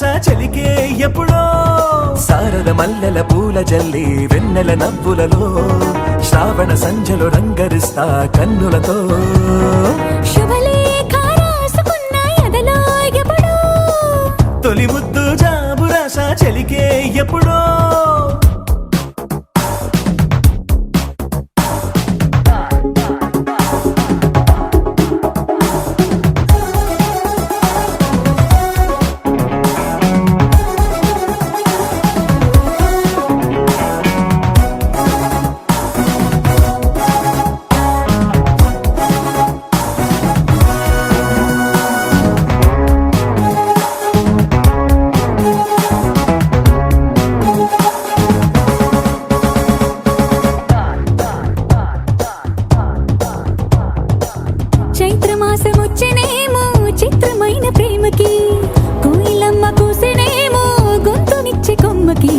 జాబురాస చలికే ఎప్పుడో సారద మల్లెల పూల జల్లి వెన్నెల నవ్వులలో శ్రావణ సంజలు రంగరిస్తా కన్నులతో తొలి ముద్దు జాబురాస చలికే ఎప్పుడో చైత్రమాసమొచ్చెనేమో చిత్రమైన ప్రేమకి కోయిలమ్మ కూసెనేమో గొంతునిచ్చే కొమ్మకి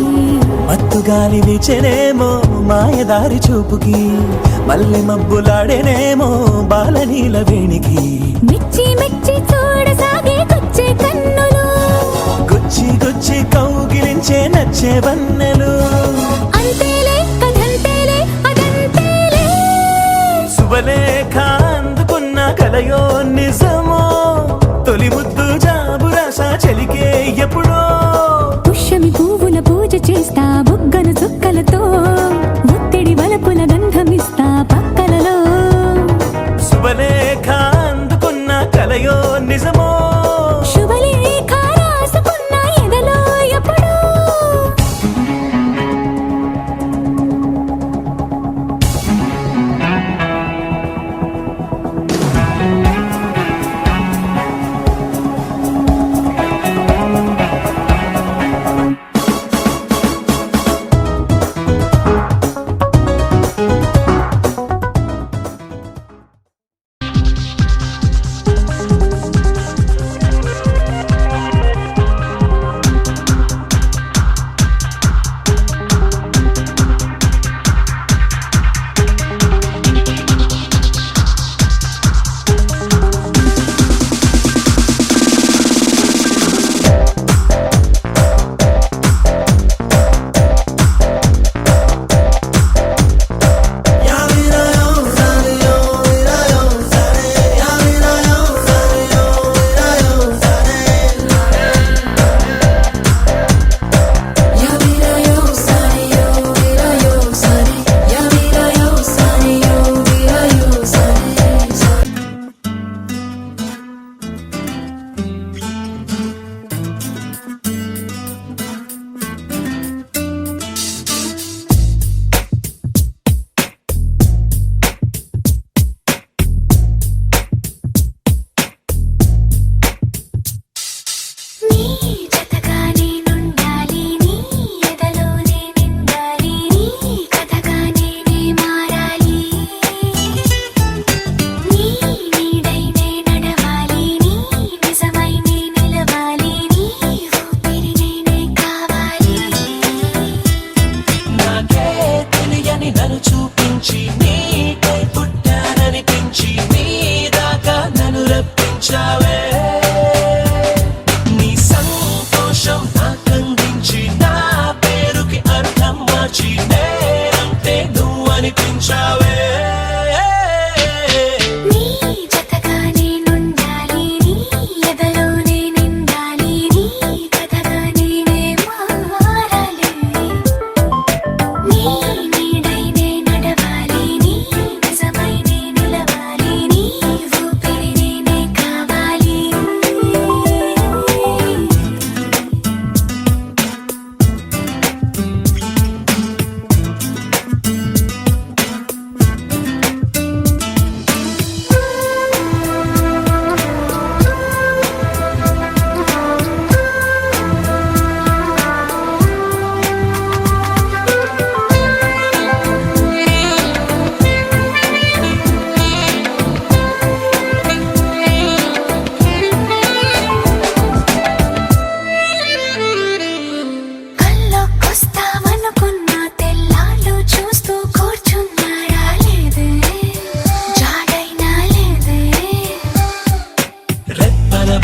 మత్తుగాలి వీచెనేమో మాయదారి చూపుకి మల్లె మబ్బులాడేనేమో బాలనీల వేణికి మెచ్చి మెచ్చి చూడసాగే కొచ్చే కన్నులు గుచ్చి గుచ్చి కౌగిలించే నచ్చే వన్నెలు అంతేలే కథంతేలే అదంతేలే శుభలేఖ అందుకున్న కలయో నిజమో తొలి ముద్దు జాబురాస చలికే ఎప్పుడో పుష్యమి పువ్వుల పూజ చేస్తా బుగ్గను చుక్కలతో ఒత్తిడి వలపుల గంధమిస్తా పక్కలలో శుభలేఖ అందుకున్న కలయో నిజమో శుభలేఖ రాసుకున్న ఎదలో ఎప్పుడో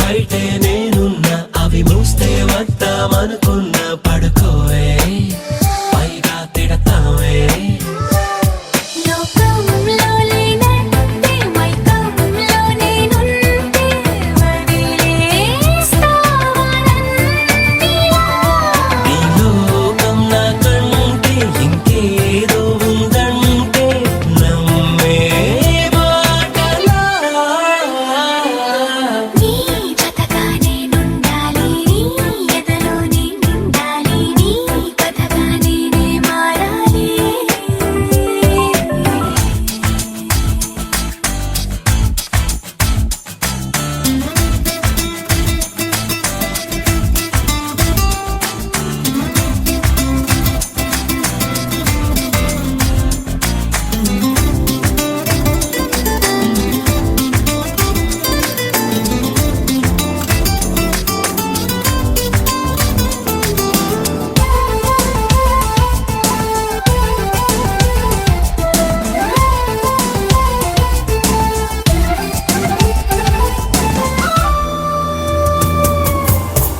బయటే నేనున్నా అవి మూస్తే పడుకుందామనుకున్న పడుకోవే పైగా తిడతావే లోకంలో లేనంటే మైకంలో నేనుంటే వదిలేస్తావా నన్నిలా? నీ లోకం నాకంటే ఇంకేదో ఉందంటే నమ్మే మాటలా నీ జతగా నేనుండాలి, నీ ఎదలో నేనుండాలి, నీ కథగా నేనే మారాలి.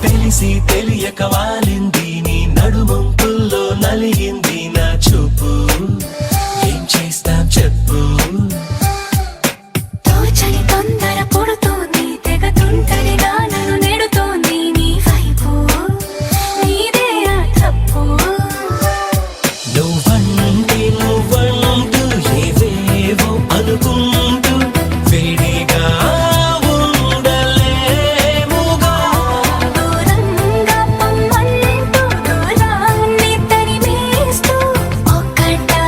తెలిసి తెలియక వాలింది నీ నడుమంపుల్లో నలిగింది నా చూపు ఏం చేస్తాం చెప్పు తోచని తొందర పుడుతోంది, తెగ తుంటరిగా నన్ను నెడుతోంది నీ వైపు. నీదే ఆ తప్పు. నువ్వంటూ ఏవేవో అనుకుంటూ వేడిగా ఉండలేముగా దూరంగా పొమ్మంటూ దూరాన్ని తరిమేస్తూ ఒక్కటవ్వాలి.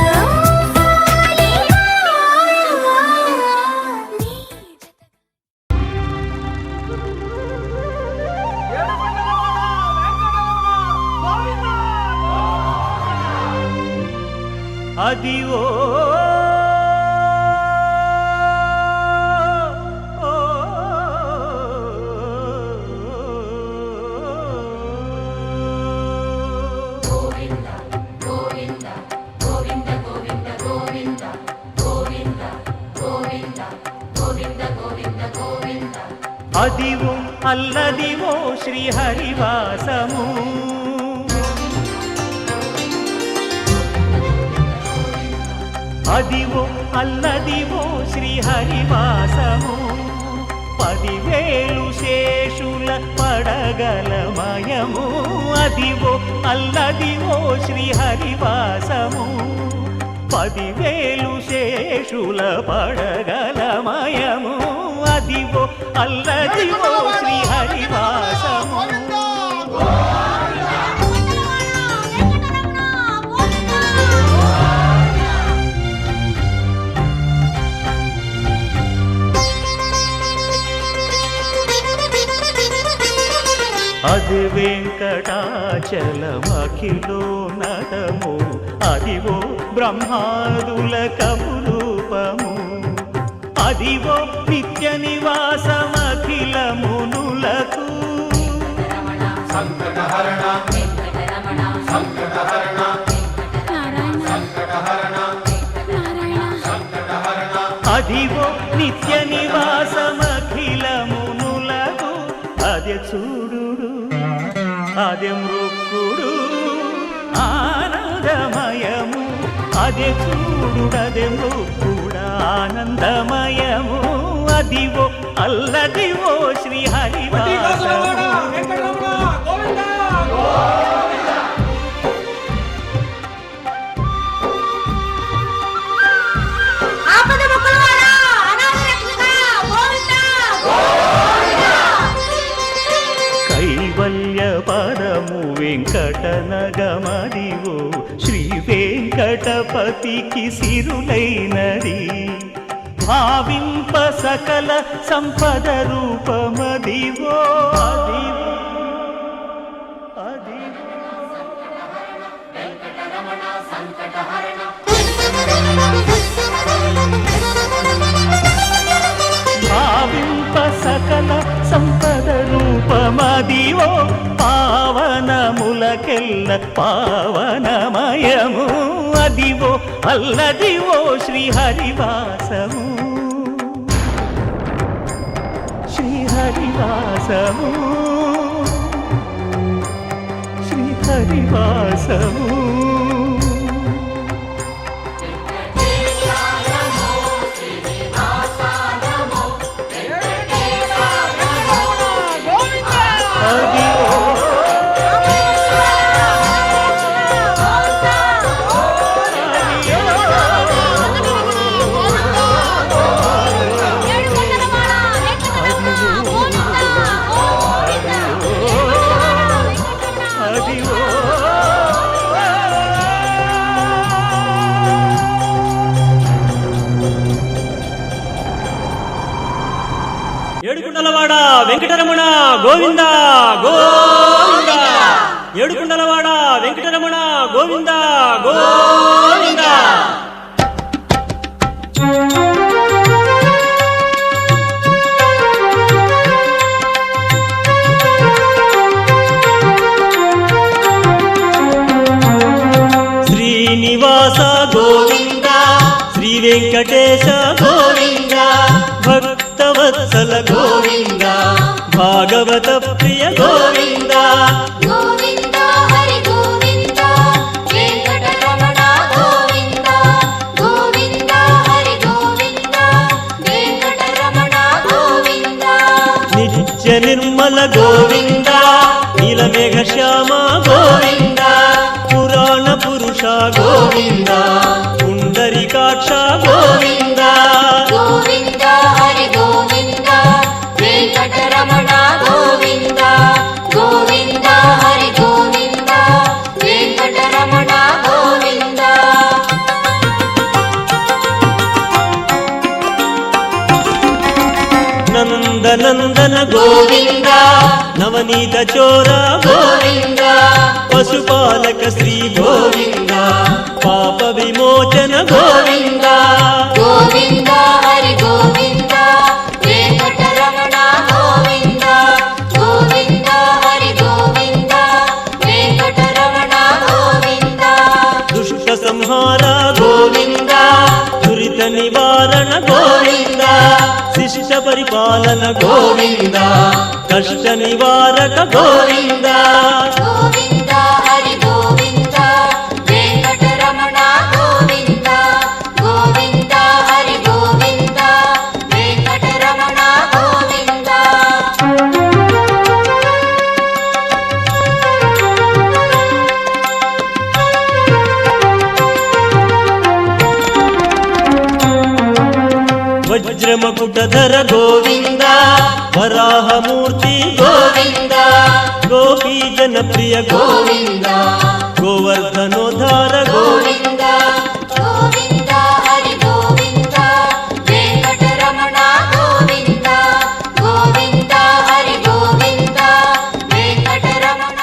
నీ అది ఓ అదివో అల్లదివో శ్రీహరివాసము అదివో అల్లదివో శ్రీహరివాసము 10,000 శేషుల పడగలమయము అదివో అల్లదివో శ్రీహరివాసము 10,000 శేషుల పడగలమయము అదివో అల్లదివో శ్రీహరివాసము అది వెంకటాచలమఖిలో నటము అదివో బ్రహ్మాదుల కపురూపము అదివో నిత్య నివాసమఖిల మునులకు అదివో నిత్య నివాసమఖిల మునులకు అదే చూడు అదే మృక్కుడు ఆనందమయము అదే చూడుడదే మృక్కుడ ఆనందమయము అదివో అల్లదివో శ్రీహరివాసము కైవల్య పరము వెంకటనగమదివో శ్రీ వెంకటపతికి సిరులైనది భావింప సకల సంపద రూపమదివో అదివో అదివో భావింప సకల సంపద రూపమదివో పావనములకెల్ల పావనమయము అదివో అల్లదివో శ్రీహరివాసము శ్రీహరివాసము హరివాసము ఏడుకుండలవాడ వెంకటరమణ గోవింద గోవింద ఏడుకుండలవాడ వెంకటరమణ గోవింద గోవింద శ్రీనివాస గోవింద శ్రీ వెంకటేశ గోవింద భక్తవత్సల గోవింద భాగవత ప్రియ గోవింద గోవింద హరి గోవింద వెంకటరమణ గోవింద గోవింద హరి గోవింద వెంకటరమణ గోవింద నిత్య నిర్మల గోవింద నీలమేఘ శ్యామ గోవింద పురాణ పురుష గోవింద పుండరీకాక్ష గోవింద గోవింద హరి గోవింద వెంకటరమణ గోవింద గోవింద హరి గోవింద వెంకటరమణ గోవింద నందనందన గోవింద నవనీత చోర గోవింద పశుపాలక శ్రీ గోవింద పాప విమోచన గోవింద గోవింద హరి గోవింద వెంకటరమణ గోవింద గోవింద హరి గోవింద వెంకటరమణ గోవింద దుష్ట సంహార గోవింద దురిత నివారణ గోవింద శిష్ట పరిపాలన గోవింద కష్ట నివారక గోవింద గోవింద హరి గోవింద వెంకటరమణ గోవింద గోవింద హరి గోవింద వెంకటరమణ గోవింద వజ్రమకుటధర గోవింద వరాహమూర్తి గోవింద గోపీ జనప్రియ గోవింద గోవర్ధనోద్ధార గోవింద గోవింద హరి గోవింద వెంకటరమణ గోవింద గోవింద హరి గోవింద వెంకటరమణ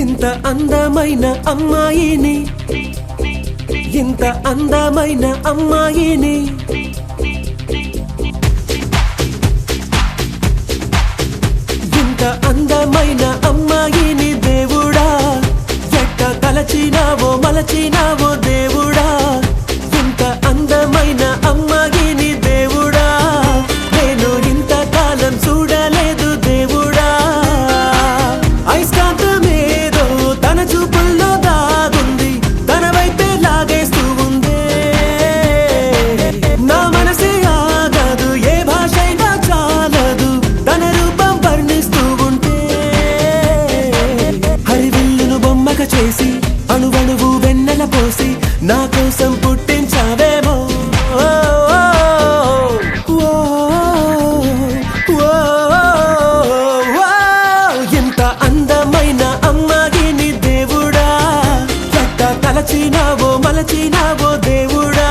ఇంత అందమైన అమ్మాయిని ఇంత అందమైన అమ్మాయిని ఇంత అందమైన అమ్మాయిని దేవుడా ఎట్ట తలచినావో మలచినావో దేవుడా ఇంత అందమైన అమ్మాయిని దేవుడా నేను ఇంతకాలం చూడ మలచినావో దేవుడా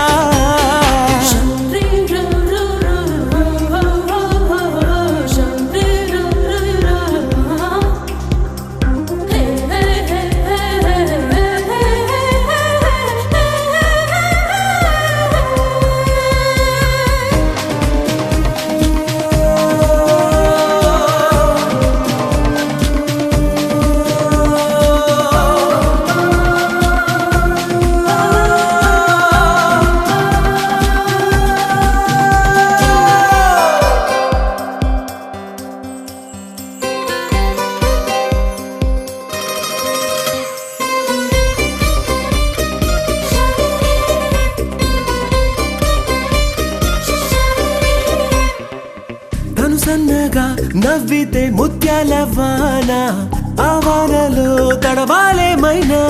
సన్నగా నవ్వితే ముత్యాల వాన ఆ వానలో తడవాలేమైనా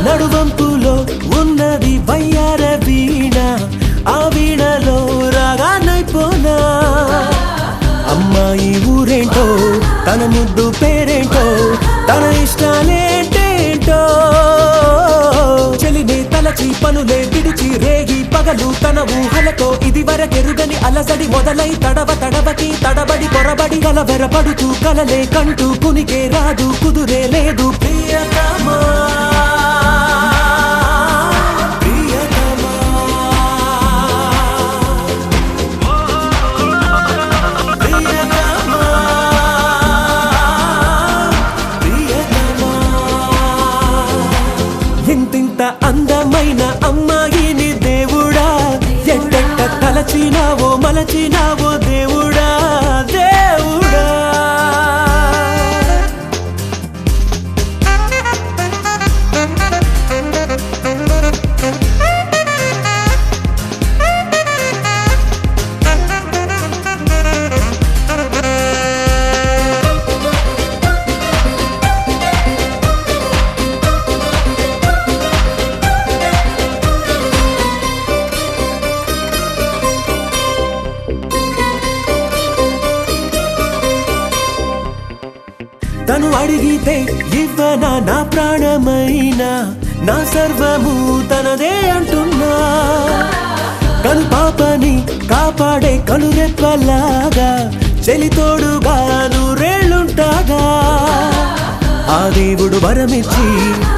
నడువంపులో ఉన్నది వయ్యార వీణ ఆ వీణలో రాగానైపోనా అమ్మాయి ఊరేంటో తన ముద్దు పేరేంటో తన ఇష్టాలేంటేంటో చెలినే తలచి పనులే విడిచి రేగి పగలు తన ఊహలతో ఇది వరకెరుగని అలసడి మొదలై తడవకి తడబడి పొరబడి కలవెరపడుతూ కలలే కంటూ కునికే రాదు కుదురే లేదు ప్రియతమా ఇంతింత అందమైన అమ్మాయిని దేవుడా ఎట్టెట్ట తలచినావో మలచినావో దేవుడా దేవుడా తను అడిగితే ఇవ్వనా నా ప్రాణమైన నా సర్వము తనదే అంటున్నా కను పాపని కాపాడే కనురెప్పలాగా చెలితోడుగా నూరేళ్ళుంటాగా ఆ దేవుడు వరమిచ్చి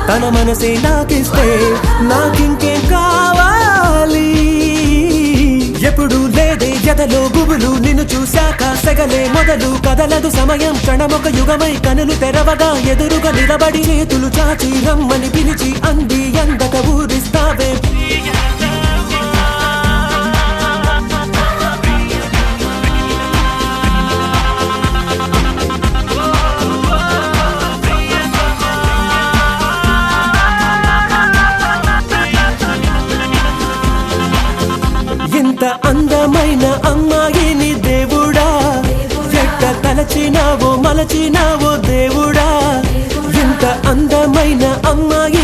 తన మనసే నాకిస్తే నాకింకేం కావాలి ఎప్పుడు లేదే ఎదలో గుబులు నిన్ను చూశాక సెగలే మొదలు కదలదు సమయం క్షణమొక యుగమై కనులు తెరవగా ఎదురుగా నిలబడి చేతులు చాచి రమ్మని పిలిచి అంది అందక ఊరిస్తావే ఇంత అందమైన అమ్మాయిని దేవుడా ఎట్ట తలచినావో మలచినావో దేవుడా ఇంత అందమైన అమ్మాయి